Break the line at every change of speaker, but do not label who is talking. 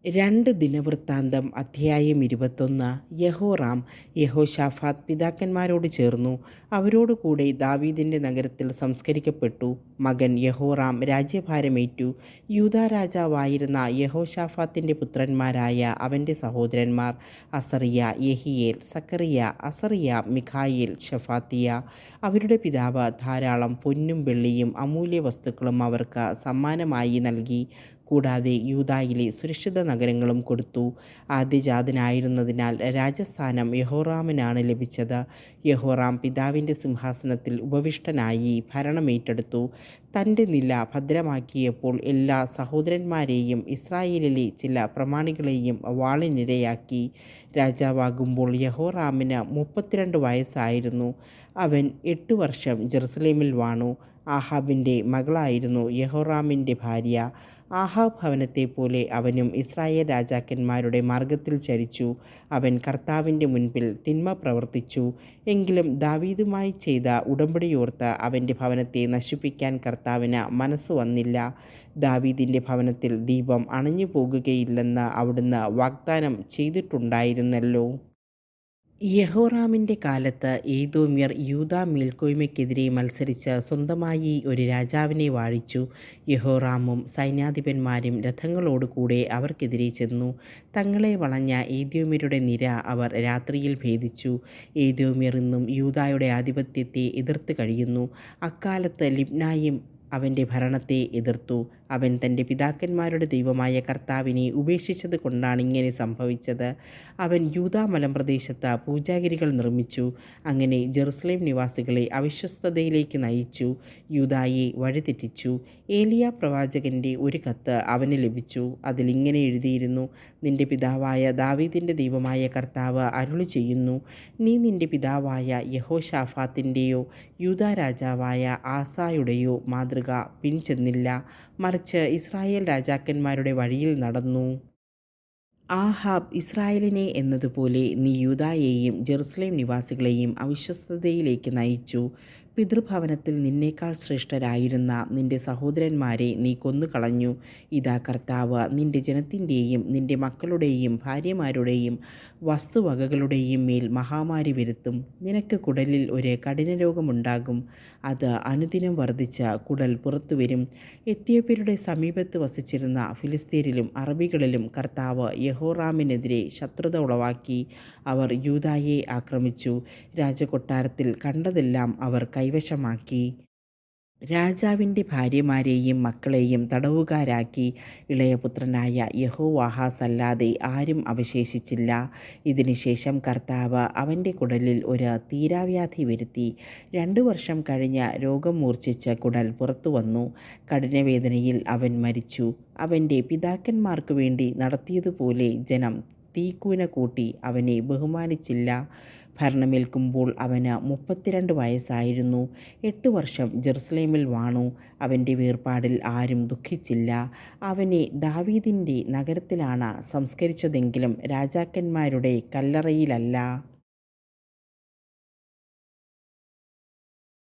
രണ്ട് ദിനവൃത്താന്തം അധ്യായം 21. യഹോറാം യഹോശാഫാത്ത് പിതാക്കന്മാരോട് ചേർന്നു. അവരോടുകൂടെ ദാവീദിന്റെ നഗരത്തിൽ സംസ്കരിക്കപ്പെട്ടു. മകൻ യഹോറാം രാജ്യഭാരമേറ്റു. യൂദാ രാജാവായിരുന്ന യഹോശാഫാത്തിന്റെ പുത്രന്മാരായ അവന്റെ സഹോദരന്മാർ അസറിയ, യെഹിയേൽ, സക്കറിയ, അസറിയ, മിഖായേൽ, ശഫാത്തിയ. അവരുടെ പിതാവ് ധാരാളം പൊന്നും വെള്ളിയും അമൂല്യ വസ്തുക്കളും അവർക്ക് സമ്മാനമായി നൽകി. കൂടാതെ യൂദായിലെ സുരക്ഷിത നഗരങ്ങളും കൊടുത്തു. ആദ്യജാതനായിരുന്നതിനാൽ രാജസ്ഥാനം യഹോറാമിനാണ് ലഭിച്ചത്. യഹോറാം പിതാവിൻ്റെ സിംഹാസനത്തിൽ ഉപവിഷ്ടനായി ഭരണമേറ്റെടുത്തു. തൻ്റെ നില ഭദ്രമാക്കിയപ്പോൾ എല്ലാ സഹോദരന്മാരെയും ഇസ്രായേലിലെ ചില പ്രമാണികളെയും വാളിനിരയാക്കി. രാജാവാകുമ്പോൾ യഹോറാമിന് 32 വയസ്സായിരുന്നു. അവൻ 8 വർഷം ജെറുസലേമിൽ വാണു. ആഹാബിൻ്റെ മകളായിരുന്നു യഹോറാമിൻ്റെ ഭാര്യ. ആഹാബ് ഭവനത്തെപ്പോലെ അവനും ഇസ്രായേൽ രാജാക്കന്മാരുടെ മാർഗത്തിൽ ചരിച്ചു. അവൻ കർത്താവിൻ്റെ മുൻപിൽ തിന്മ പ്രവർത്തിച്ചു. എങ്കിലും ദാവീദുമായി ചെയ്ത ഉടമ്പടിയോർത്ത് അവൻ്റെ ഭവനത്തെ നശിപ്പിക്കാൻ കർത്താവിന് മനസ്സ് വന്നില്ല. ദാവീദിൻ്റെ ഭവനത്തിൽ ദീപം അണഞ്ഞു പോകുകയില്ലെന്ന് അവിടുന്ന് വാഗ്ദാനം ചെയ്തിട്ടുണ്ടായിരുന്നല്ലോ. യഹോറാമിൻ്റെ കാലത്ത് ഏദോമ്യർ യൂദാ മേൽക്കോയ്മയ്ക്കെതിരെ മത്സരിച്ച് സ്വന്തമായി ഒരു രാജാവിനെ വാഴിച്ചു. യഹോറാമും സൈന്യാധിപന്മാരും രഥങ്ങളോടുകൂടെ അവർക്കെതിരെ ചെന്നു. തങ്ങളെ വളഞ്ഞ ഏദോമ്യരുടെ നിര അവർ രാത്രിയിൽ ഭേദിച്ചു. ഏദോമ്യർ ഇന്നും യൂദായുടെ ആധിപത്യത്തെ എതിർത്ത് കഴിയുന്നു. അക്കാലത്ത് ലിബ്നായും അവൻ്റെ ഭരണത്തെ എതിർത്തു. അവൻ തൻ്റെ പിതാക്കന്മാരുടെ ദൈവമായ കർത്താവിനെ ഉപേക്ഷിച്ചത് കൊണ്ടാണ് ഇങ്ങനെ സംഭവിച്ചത്. അവൻ യൂദാ മലമ്പ്രദേശത്ത് പൂജാഗിരികൾ നിർമ്മിച്ചു. അങ്ങനെ ജെറുസലേം നിവാസികളെ അവിശ്വസ്തതയിലേക്ക് നയിച്ചു, യൂദായെ വഴിതെറ്റിച്ചു. ഏലിയ പ്രവാചകൻ്റെ ഒരു കത്ത് അവന് ലഭിച്ചു. അതിലിങ്ങനെ എഴുതിയിരുന്നു: നിന്റെ പിതാവായ ദാവീദിൻ്റെ ദൈവമായ കർത്താവ് അരുളി ചെയ്യുന്നു, നീ നിന്റെ പിതാവായ യഹോശാഫാത്തിൻ്റെയോ യൂദാ രാജാവായ ആസായുടെയോ മാതൃക പിൻചെന്നില്ല, മറിച്ച് ഇസ്രായേൽ രാജാക്കന്മാരുടെ വഴിയിൽ നടന്നു. ആഹാബ് ഇസ്രായേലിനെ എന്നതുപോലെ നീ യൂദായെയും ജെറുസലേം നിവാസികളെയും അവിശ്വസ്തതയിലേക്ക് നയിച്ചു. പിതൃഭവനത്തിൽ നിന്നേക്കാൾ ശ്രേഷ്ഠരായിരുന്ന നിന്റെ സഹോദരന്മാരെ നീ കൊന്നുകളഞ്ഞു. ഇതാ കർത്താവ് നിന്റെ ജനത്തിൻ്റെയും നിന്റെ മക്കളുടെയും ഭാര്യമാരുടെയും വസ്തുവകകളുടെയും മേൽ മഹാമാരി വരുത്തും. നിനക്ക് കുടലിൽ ഒരു കഠിനരോഗമുണ്ടാകും. അത് അനുദിനം വർദ്ധിച്ച കുടൽ പുറത്തുവരും. എത്യോപ്യരുടെ സമീപത്ത് വസിച്ചിരുന്ന ഫിലിസ്തീരിലും അറബികളിലും കർത്താവ് യഹോറാമിനെതിരെ ശത്രുത ഉളവാക്കി. അവർ യൂദായെ ആക്രമിച്ചു. രാജകൊട്ടാരത്തിൽ കണ്ടതെല്ലാം അവർ കൈവശമാക്കി. രാജാവിൻ്റെ ഭാര്യമാരെയും മക്കളെയും തടവുകാരാക്കി. ഇളയപുത്രനായ യഹോവാഹാസ് അല്ലാതെ ആരും അവശേഷിച്ചില്ല. ഇതിനുശേഷം കർത്താവ് അവൻ്റെ കുടലിൽ ഒരു തീരാവ്യാധി വരുത്തി. 2 വർഷം കഴിഞ്ഞ് രോഗം മൂർച്ഛിച്ച് കുടൽ പുറത്തു വന്നു. കഠിനവേദനയിൽ അവൻ മരിച്ചു. അവൻ്റെ പിതാക്കന്മാർക്കു വേണ്ടി നടത്തിയതുപോലെ ജനം തീക്കൂന കൂട്ടി അവനെ ബഹുമാനിച്ചില്ല. ഭരണമേൽക്കുമ്പോൾ അവന് 32 വയസ്സായിരുന്നു. 8 വർഷം ജെറുസലേമിൽ വാണു. അവൻ്റെ വേർപാടിൽ ആരും ദുഃഖിച്ചില്ല. അവനെ ദാവീദിൻ്റെ നഗരത്തിലാണ് സംസ്കരിച്ചതെങ്കിലും രാജാക്കന്മാരുടെ കല്ലറയിലല്ല.